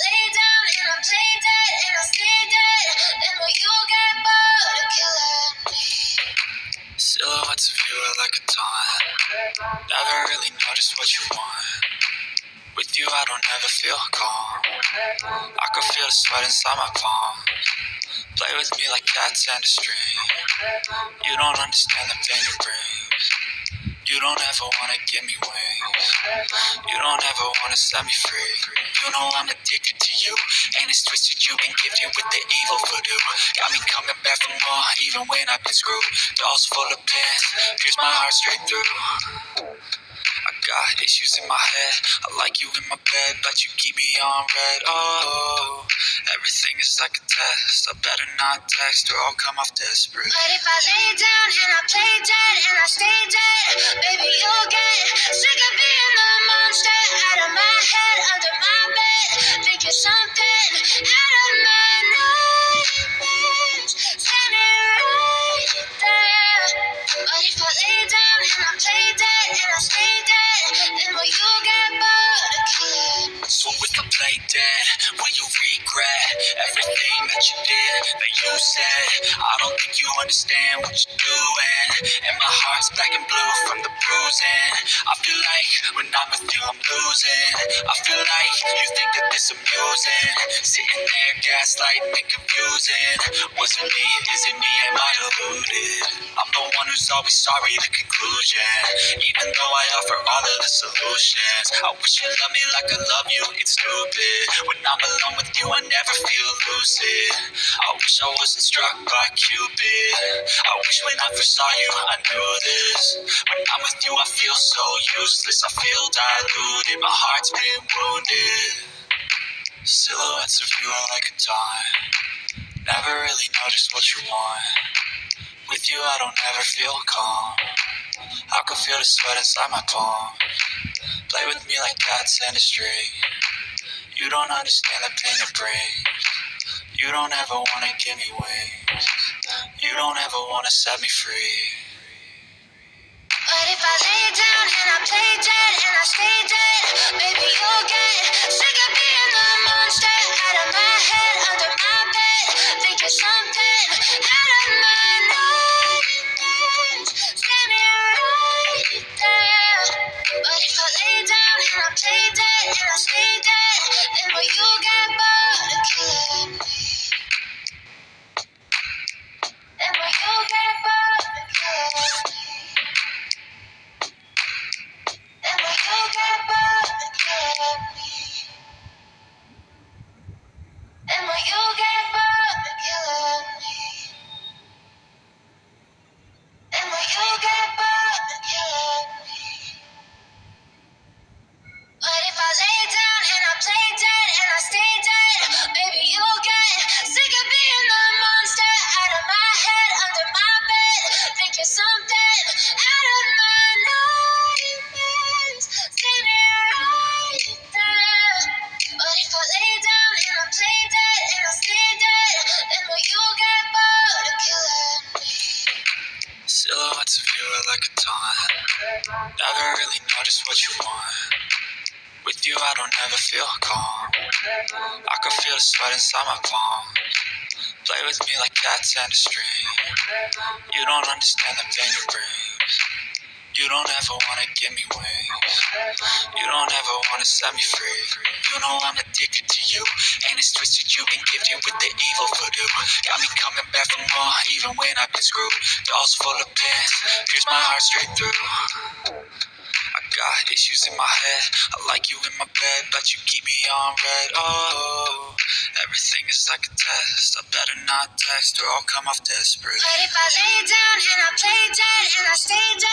lay down and I play dead and I stay dead, then will you get bored of killing me? Silhouettes of you are like a taunt. Never really know just what you want. With you I don't ever feel calm. I can feel the sweat inside my palm. Play with me like cats and a string. You don't understand the pain it brings. You don't ever wanna give me wings. You don't ever wanna set me free. You know I'm addicted to you, and it's twisted. You've been gifted with the evil voodoo. Got me coming back for more, even when I've been screwed. Dolls full of pins, pierce my heart straight through. I got issues in my head. I like you in my bed, but you keep me on red. Oh, everything is like a test. I better not text or I'll come off desperate. But if I lay down and I play dead and I stay dead, baby, you'll get sick of being the monster out of my head, under my bed, thinking something out of my nightmares, standing right there. But if I lay down and I play dead and I stay dead, then will you get bored of killing me? So if I play dead, will you regret everything that you did, that you said? I don't think you understand what you're doing, and my heart's black and blue from the bruising. I feel like when I'm with you I'm losing. I feel like you think that this amusing, sitting there gaslighting and confusing. Was it me? Is it me? Am I deluded? I'm the one who's always sorry, the conclusion, even though I offer all of the solutions. I wish you loved me like I love you, it's stupid. When I'm alone with you I never feel lucid. I wish I wasn't struck by Cupid. I wish when I first saw you I knew this. When I'm with you I feel so useless. I feel diluted, my heart's been wounded. Silhouettes of you are like a taunt. Never really know just what you want. With you I don't ever feel calm. I can feel the sweat inside my palm. Play with me like cats and a string. You don't understand the pain it brings. You don't ever wanna give me wings. You don't ever wanna set me free. But if I lay down and I play dead and I stay dead, baby, you'll get sick of being the monster out of my head, under my bed, thinking something out of my nightmares, standing right there. But if I lay down and I play dead and I stay dead, then will you get bored of killing me? Then will you get bored of killing me? Then will you get bored of killing me? Then will you get bored of killing me? Then will you get bored of killing me? But if I lay down and I play dead and I stay dead, baby, you'll get sick of being the monster out of my head, under my bed, thinking something out of my nightmares, standing right there. But if I lay down and I play dead and I stay dead, then will you get bored of killing me? Silhouettes of you are like a taunt. Never really know just what you want. With you I don't ever feel calm. I can feel the sweat inside my palm. Play with me like cats and a string. You don't understand the pain it brings. You don't ever wanna give me wings. You don't ever wanna set me free. You know I'm addicted to you, and it's twisted. You've been gifted with the evil voodoo. Got me coming back for more, even when I've been screwed. Dolls full of pins, pierce my heart straight through. I got issues in my head. I like you in my bed, but you keep me on red. Oh, everything is like a test. I better not text or I'll come off desperate. But if I lay down and I play dead and I stay dead,